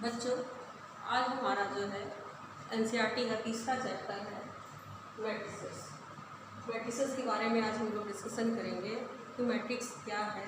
बच्चों, आज हमारा जो है एनसीईआरटी का तीसरा चैप्टर है मैट्रिसेस। मैट्रिसेस के बारे में आज हम लोग डिस्कशन करेंगे कि मैट्रिक्स क्या है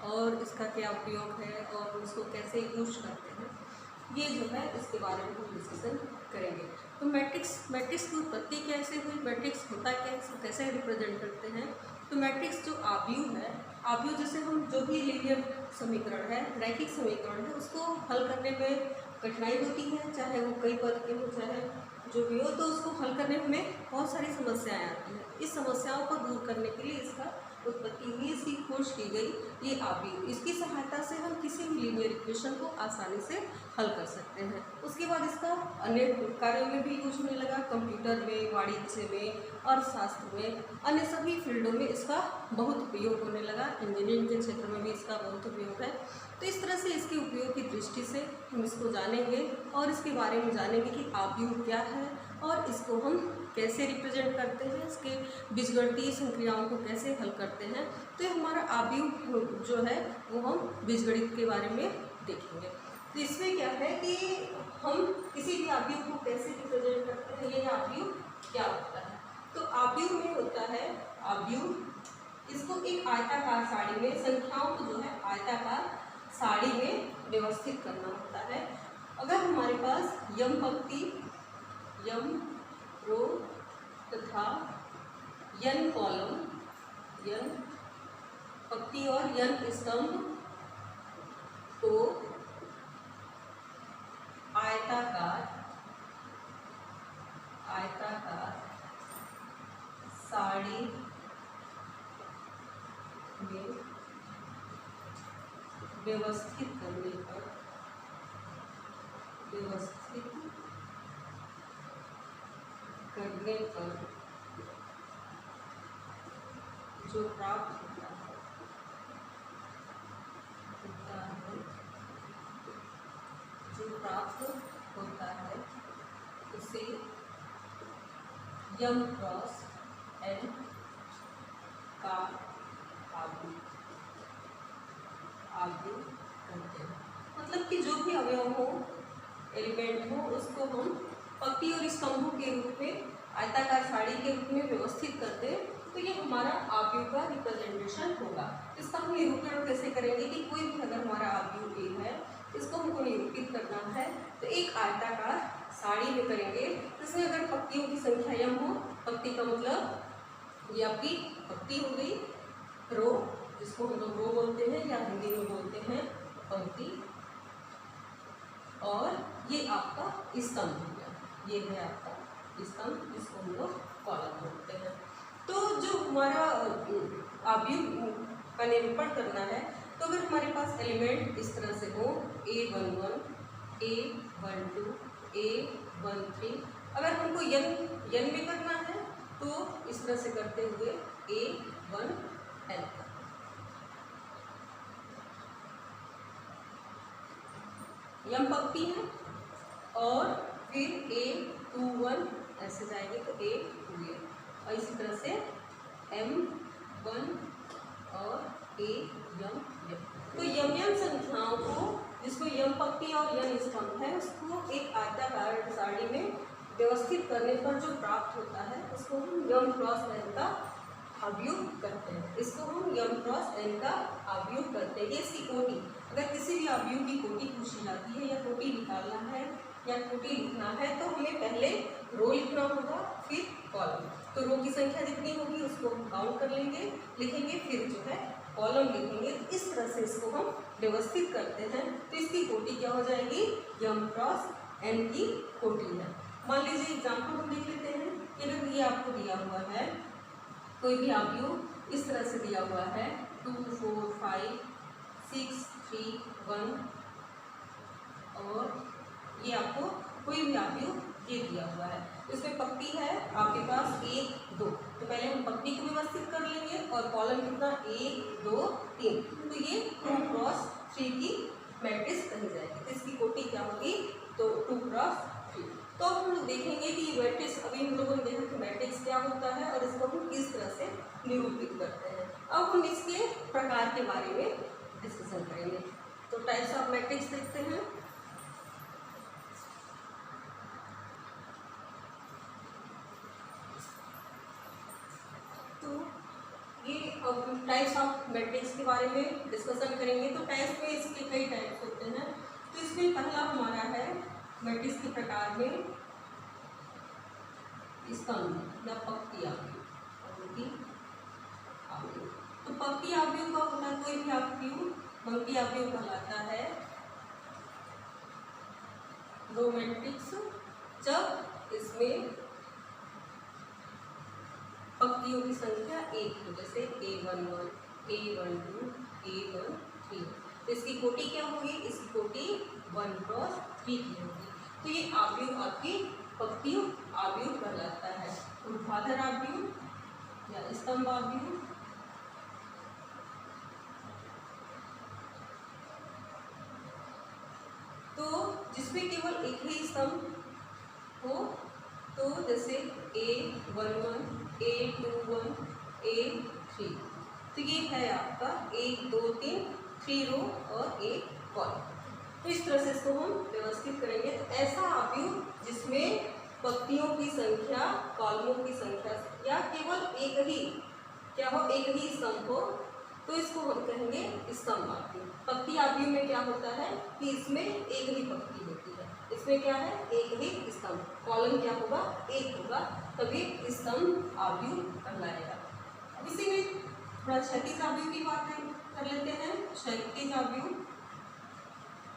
और इसका क्या उपयोग है और उसको कैसे यूज करते हैं, ये जो है इसके बारे में हम डिस्कशन करेंगे। तो मैट्रिक्स की उत्पत्ति कैसे हुई, मैट्रिक्स होता क्या है, इसको कैसे रिप्रेजेंट करते हैं। तो मैट्रिक्स जो आव्यूह है, आव्यूह जैसे हम जो भी लीनियर समीकरण है, रैखिक समीकरण है, उसको हल करने में कठिनाई होती है, चाहे वो कई पद के हो चाहे जो भी हो, तो उसको हल करने में बहुत सारी समस्याएं आती हैं। इस समस्याओं को दूर करने के लिए इसका उत्पत्ति हुई, इसकी खोज की गई, ये आव्यूह। इसकी सहायता से हम किसी भी लीनियर इक्वेशन को आसानी से हल कर सकते हैं। उसके बाद इसका अन्य कार्यों में भी यूज होने लगा, कंप्यूटर में, वाणिज्य में, अर्थशास्त्र में, अन्य सभी फील्डों में इसका बहुत उपयोग होने लगा। इंजीनियरिंग के क्षेत्र में भी इसका बहुत उपयोग है। तो इस तरह से इसके उपयोग की दृष्टि से हम इसको जानेंगे और इसके बारे में जानेंगे कि आव्यूह क्या है और इसको हम कैसे रिप्रेजेंट करते हैं, इसके बीजगणितीय संक्रियाओं को कैसे हल करते हैं। तो ये हमारा आव्यूह जो है वो हम बीजगणित के बारे में देखेंगे। तो इसमें क्या है कि हम किसी भी आव्यूह को कैसे रिप्रेजेंट करते हैं, ये आव्यूह क्या होता है। तो आव्यूह में होता है आव्यूह, इसको एक आयताकार सारणी में, संख्याओं को जो है आयताकार सारणी में व्यवस्थित करना होता है। अगर हमारे पास यम पंक्ति, यम रो तथा यन कॉलम, यन पंक्ति और यन स्तंभ को आयताकार सारणी में व्यवस्थित करने पर जो प्राप्त होता है उसे यम क्रॉस एन का आव्यूह करते हैं। मतलब कि जो भी अवयव हो, एलिमेंट हो, उसको हम पंक्ति और स्तंभों के रूप में, आयताकार सारणी के रूप में व्यवस्थित करते हैं। तो ये हमारा आव्यूह का रिप्रेजेंटेशन होगा। इसका हम निरूपण कैसे करेंगे कि कोई भी अगर हमारा आव्यूह ए है, इसको हमको निरूपित करना है तो एक आयताकार सारणी में करेंगे। इसमें अगर पंक्तियों की संख्या यम हो, पंक्ति का मतलब ये आपकी पंक्ति हो गई, रो जिसको हम लोग रो बोलते हैं या हिंदी में बोलते हैं पंक्ति, और ये आपका स्तंभ हो गया, ये है आपका स्तंभ जिसको हम लोग कॉलम बोलते हैं। तो जो हमारा आव्यूह का निरूपण करना है, तो अगर हमारे पास एलिमेंट इस तरह से हो A11, A12, A13, अगर हमको यन में करना है तो इस तरह से करते हुए A1N, यम पंक्ति है, और फिर A21 ऐसे जाएंगे तो A2, और इसी तरह से M1 और यम। तो यम संख्याओं को, जिसको यम पंक्ति और यन स्तंभ है, उसको एक आयताकार सारणी में व्यवस्थित करने पर जो प्राप्त होता है उसको हम यम क्रॉस एन का आव्यूह करते हैं। इसको हम यम क्रॉस एन का आव्यूह करते हैं। ये इसकी कोटि, अगर किसी भी आव्यूह की कोटि पूछी जाती है या कोटि निकालना है या कोटि लिखना है तो हमें पहले रो लिखना होगा, फिर कॉलम। तो रो की संख्या जितनी होगी उसको हम काउंट कर लेंगे, लिखेंगे, फिर जो है कॉलम लिखेंगे। तो इस तरह से इसको हम व्यवस्थित करते हैं। तो इसकी कोटि क्या हो जाएगी, यम क्रॉस एन की कोटि है। मान लीजिए एग्जाम्पल हम देख लेते हैं कि अगर ये आपको दिया हुआ है, कोई भी आव्यूह इस तरह से दिया हुआ है 2, 4, 5, 6, 3, 1, और ये आपको कोई भी आव्यूह ये दिया हुआ है। इसमें पंक्ति है आपके पास 1, 2, तो पहले हम पंक्ति को व्यवस्थित कर लेंगे और कॉलम कितना 1, 2, 3, तो ये 2 क्रॉस 3 की मैट्रिक्स कही जाएगी। तो इसकी कोटि क्या होगी, तो 2 क्रॉस 3। तो अब हम लोग देखेंगे कि मैट्रिक्स, अभी हम लोगों ने देखा कि मैट्रिक्स क्या होता है और इसको हम किस तरह से निरूपित करते हैं। अब हम इसके प्रकार के बारे में डिस्कशन करेंगे। तो टाइप्स ऑफ मैट्रिक्स देखते हैं। अब टाइप्स ऑफ मैट्रिक्स के बारे में डिस्कशन करेंगे। तो टाइप्स में इसके कई टाइप्स होते हैं। तो इसमें पहला हमारा है मैट्रिक्स के प्रकार में स्तंभ या पंक्ति आव्यूह। तो पंक्ति आव्यूह का होता है, कोई भी आव्यूह पंक्ति आव्यूह कहलाता है वो मैट्रिक्स जब इसमें पंक्तियों की संख्या एक हो, जैसे A11, A12, A13। तो इसकी कोटि क्या होगी? इसकी कोटि 1 क्रॉस 3 की होगी। तो ये आव्यूह आपकी पंक्ति आव्यूह कहलाता है। ऊर्ध्वाधर आव्यूह या स्तंभ आव्यूह, तो जिसमें केवल एक ही स्तंभ हो, तो जैसे A11, A21, A3। तो ये है आपका 1 2 3 रो और एक कॉलम। तो इस तरह से इसको हम व्यवस्थित करेंगे। तो ऐसा आव्यूह जिसमें पंक्तियों की संख्या कॉलमों की संख्या या केवल एक ही क्या हो, एक ही स्तंभ हो, तो इसको हम कहेंगे स्तंभ आव्यूह। पंक्ति आव्यूह में क्या होता है कि इसमें एक ही पंक्ति होती है, इसमें क्या है एक ही स्तंभ, कॉलम क्या होगा एक होगा, तभी स्तंभ आव्यूह कहलाएगा। अब इसी में थोड़ा क्षैतिज आव्यूह की बात कर लेते हैं। क्षैतिज आव्यूह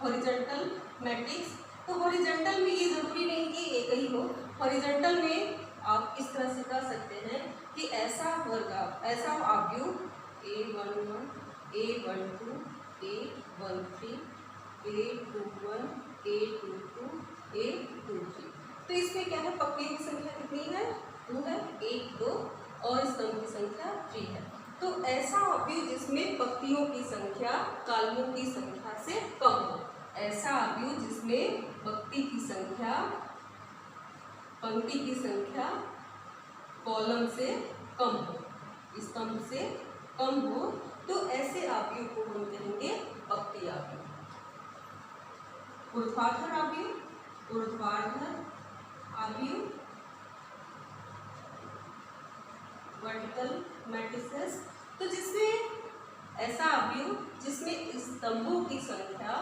हॉरिजॉन्टल मैट्रिक्स। तो हॉरिजॉन्टल में ये जरूरी नहीं कि एक ही हो। हॉरिजॉन्टल में आप इस तरह से कर सकते हैं कि ऐसा आव्यूह A11, A12, A13, A21, A22, A23। तो इसमें क्या है पंक्तियों की संख्या कितनी है? 2 है, 1 2 और स्तंभ की संख्या 3 है। तो ऐसा आव्यूह जिसमें पंक्तियों की संख्या कॉलमों की संख्या से कम हो, ऐसा आव्यूह जिसमें पंक्ति की संख्या कॉलम से कम हो, स्तंभ से कम हो, तो ऐसे आव्यूह को हम कहेंगे पंक्ति आव्यूह। ऊर्ध्वाधर आव्यूह वर्टिकल मैट्रिसेस। तो जिसमें ऐसा आव्यूह जिसमें स्तंभों की संख्या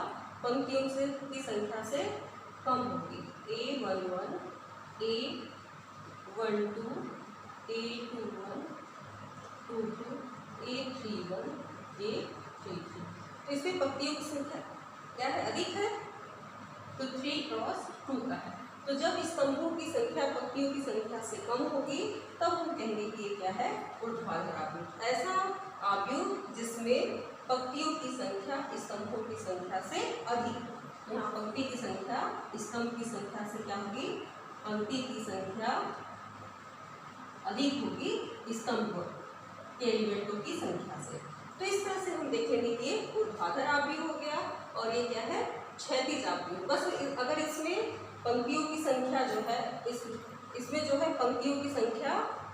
पंक्तियों की संख्या से कम होगी। A11, A12, A21, A22, A31, A33। तो इसमें पंक्तियों की संख्या क्या है अधिक है, तो 3 क्रॉस 2 का है। तो जब स्तंभों की संख्या पंक्तियों की संख्या से कम होगी तब हम कहेंगे कि ये क्या है ऊर्ध्वाधर आव्यूह। ऐसा आव्यूह जिसमें पंक्तियों की संख्या स्तंभों की संख्या से अधिक। यहाँ पंक्ति की संख्या स्तंभ की संख्या से क्या होगी, पंक्ति की संख्या अधिक होगी स्तंभ के एलिमेंटों की संख्या से। तो इस तरह से हम देखेंगे कि ये ऊर्ध्वाधर आव्यूह हो गया और ये क्या है क्षैतिज आव्यूह। बस अगर इसमें पंक्तियों की संख्या जो है इसमें जो है पंक्तियों की संख्या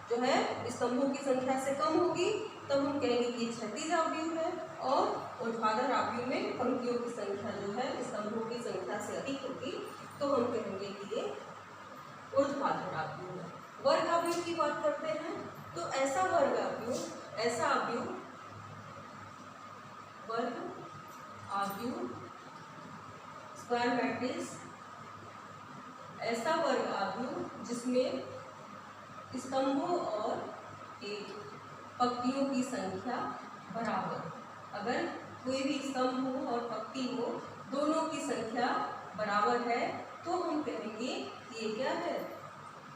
जो है स्तंभों की संख्या से कम होगी तब हम कहेंगे कि क्षैतिज आव्यूह है, और ऊर्ध्वाधर आव्यूह में पंक्तियों की संख्या जो है स्तंभों की संख्या से अधिक होगी तो हम कहेंगे कि ये ऊर्ध्वाधर आव्यूह है। वर्ग आव्यूह की बात करते हैं। तो ऐसा वर्ग आव्यूह स्क्वायर मैट्रिक्स, ऐसा वर्ग आव्यूह जिसमें स्तंभों और पंक्तियों की संख्या बराबर, अगर कोई भी स्तंभ हो और पंक्ति हो दोनों की संख्या बराबर है तो हम कहेंगे कि ये क्या है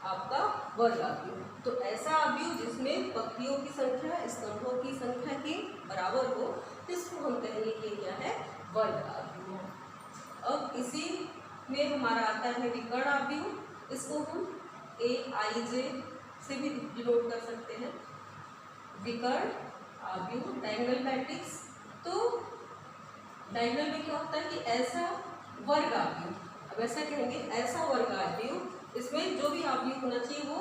आपका वर्ग आव्यूह। तो ऐसा आव्यूह जिसमें पंक्तियों की संख्या स्तंभों की संख्या के बराबर हो इसको हम कहेंगे कि क्या है वर्ग आव्यूह। अब इसी में हमारा आता है विकर्ण आव्यूह। इसको हम AIJ से भी डिनोट कर सकते हैं। विकर्ण आव्यूह डायगोनल मैट्रिक्स। तो डायगोनल में क्या होता है कि ऐसा वर्ग आव्यूह, अब ऐसा कहेंगे ऐसा वर्ग आव्यूह इसमें जो भी आव्यूह होना चाहिए वो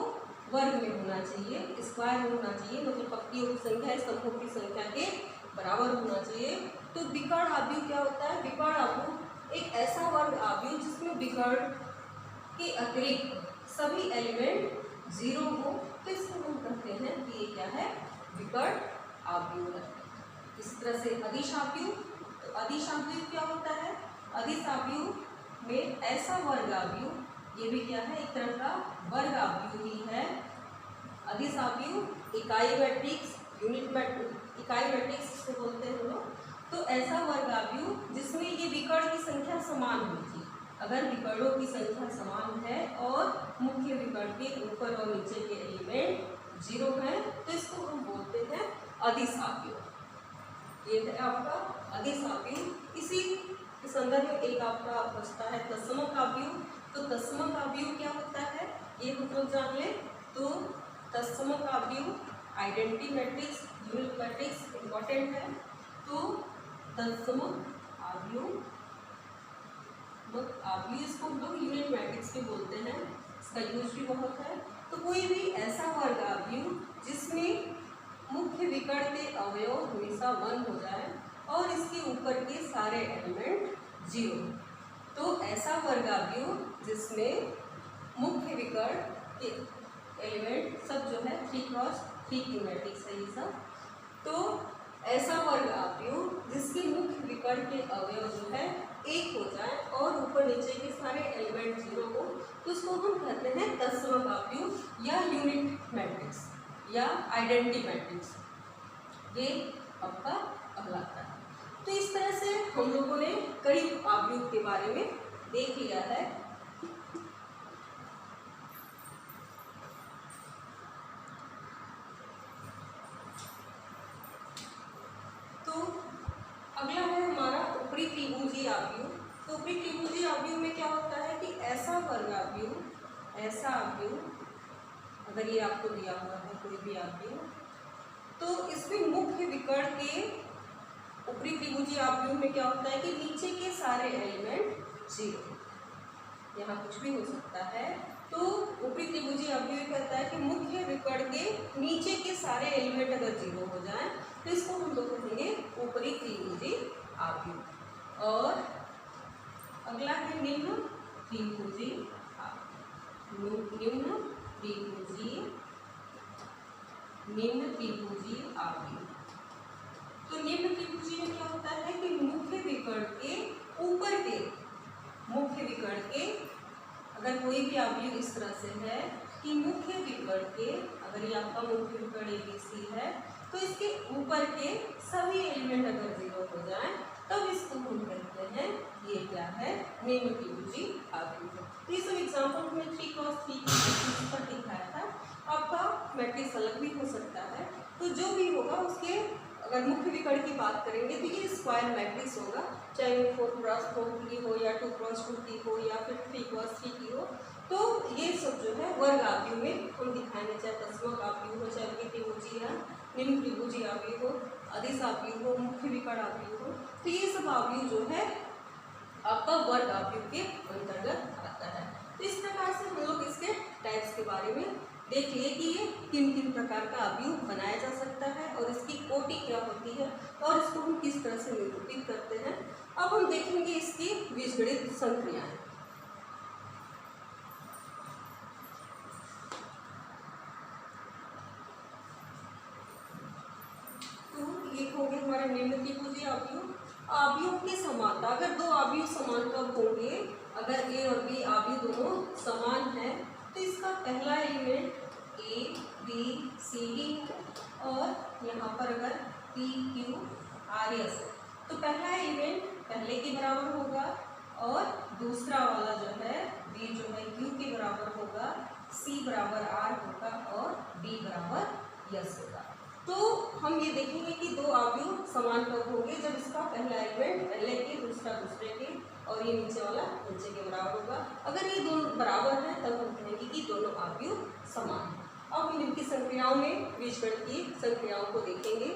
वर्ग में होना चाहिए, स्क्वायर में होना चाहिए, मतलब पंक्तियों की संख्या स्तंभों की संख्या के बराबर होना चाहिए। तो विकर्ण आव्यूह क्या होता है? विकर्ण आव्यूह एक ऐसा वर्ग आव्यूह जिसमें विकर्ण के अतिरिक्त सभी एलिमेंट 0 हो, तो इसको हम कहते हैं कि ये क्या है विकर्ण आव्यूह है। इस तरह से अदिश आव्यूह, तो अदिश आव्यूह क्या होता है? अदिश आव्यूह में ऐसा वर्ग आव्यूह, ये भी क्या है? एक तरह का वर्ग आव्यूह ही है। अदिश आव्यूह इकाई मैट्रिक्स, यूनिट मैट्रिक्स, इकाई मैट्रिक्स इसको बोलते हैं हम लोग। तो ऐसा वर्ग आव्यूह जिसमें ये विकर्ण की संख्या समान होगी। अगर विकर्णों की संख्या समान है और मुख्य विकर्ण के ऊपर और नीचे के एलिमेंट 0 हैं, तो इसको हम बोलते हैं अदिश आव्यूह। ये है आपका अदिश आव्यूह। इसी के संदर्भ में एक आपका बचता है तत्समक आव्यूह। तो तत्समक आव्यूह क्या होता है ये हम लोग जान लें। तो तत्समक आव्यूह identity matrix, unit matrix important है। तो तत्समक आव्यूह, आव्यूह इसको हम लोग यूनिट मैट्रिक्स भी बोलते हैं, इसका यूज भी बहुत है। तो कोई भी ऐसा वर्ग आव्यूह जिसमें मुख्य विकर्ण के अवयव हमेशा 1 हो जाए और इसके ऊपर के सारे एलिमेंट 0। तो ऐसा वर्ग आव्यूह जिसमें मुख्य विकर्ण के एलिमेंट सब जो है 3x3 की मैट्रिक्स है ये सब। तो ऐसा वर्ग आव्यूह जिसके मुख्य विकर्ण के अवयव जो है 1 हो जाए और ऊपर नीचे के सारे एलिमेंट 0 हो, तो उसको हम कहते हैं तत्समक आव्यूह या यूनिट मैट्रिक्स या आइडेंटिटी मैट्रिक्स। ये आपका कहलाता है। तो इस तरह से हम लोगों ने कई आव्यूह के बारे में देख लिया है। अगला है हमारा ऊपरी त्रिभुजीय आव्यूह। तो ऊपरी त्रिभुजीय आव्यूह में क्या होता है कि ऐसा वर्ग आव्यूह, ऐसा आव्यूह, अगर ये आपको दिया हुआ है कोई भी आव्यूह, तो इसमें मुख्य विकर्ण के ऊपरी त्रिभुजीय आव्यूह में क्या होता है कि नीचे के सारे एलिमेंट 0, यहाँ कुछ भी हो सकता है। तो ऊपरी त्रिभुजीय आव्यूह कहता है कि मुख्य विकर्ण के नीचे के सारे एलिमेंट अगर 0 हो जाए तो इसको हम लोग कहेंगे ऊपरी त्रिभुजीय आव्यूह। और अगला है निम्न त्रिभुजीय आव्यूह। निम्न त्रिभुजीय आव्यूह। तो निम्न त्रिभुजीय में क्या होता है कि मुख्य विकर्ण के ऊपर के, मुख्य विकर्ण के अगर कोई भी आव्यूह इस तरह से है कि मुख्य विकर्ण के, अगर ये आपका मुख्य विकर्ण ABC है, तो इसके ऊपर के सभी एलिमेंट अगर 0 हो जाएं तब इसको हम कहते हैं ये क्या है? निम्न त्रिभुजीय आव्यूह। तो ये सब एग्जाम्पल में 3x3 की मैट्रिक्स पर दिखाया था। आपका मैट्रिक्स अलग भी हो सकता है। तो जो भी होगा उसके अगर मुख्य विकर्ण की बात करेंगे तो ये स्क्वायर मैट्रिक्स होगा, चाहे 4x4 की हो या 2x2 की हो या फिर 3x3 की हो। तो ये सब जो है वर्ग आव्यूह में हम दिखाएंगे, चाहे तत्समक आव्यूह हो, चाहे ऊपरी त्रिभुजीय या निम्न त्रिभुजीय आव्यूह हो, अदिश आव्यूह हो, मुख्य विकर्ण आव्यूह हो। तो ये सब आव्यूह जो है आपका वर्ग आव्यूह के अंतर्गत आता है। तो इस प्रकार से हम लोग इसके टाइप्स के बारे में देख लिए कि ये किन किन प्रकार का आव्यूह बनाया जा सकता है और इसकी कोटि क्या होती है और इसको हम किस तरह से निरूपित करते हैं। अब हम देखेंगे इसकी बीजगणित संक्रियाएं। तो ये हो गए हमारे निम्न त्रिभुजीय आव्यूह। आव्यूह की समानता, अगर दो आव्यूह समान कब होंगे? अगर ए और बी आव्यूह दोनों समान है तो इसका पहला element A, B, C, D और यहाँ पर अगर P, Q, R, S है तो पहला एलिमेंट पहले के बराबर होगा और दूसरा वाला जो है B जो है Q के बराबर होगा, C बराबर R होगा और D बराबर S होगा। तो हम ये देखेंगे कि दो आव्यूह समान कब होंगे? जब इसका पहला एलिमेंट पहले के, दूसरा दूसरे के और ये नीचे वाला नीचे के बराबर होगा। अगर ये दोनों बराबर हैं तब हम कहेंगे कि दोनों आव्यूह समान हैं। अब हम इनकी संक्रियाओं में बीजगणित की संक्रियाओं को देखेंगे।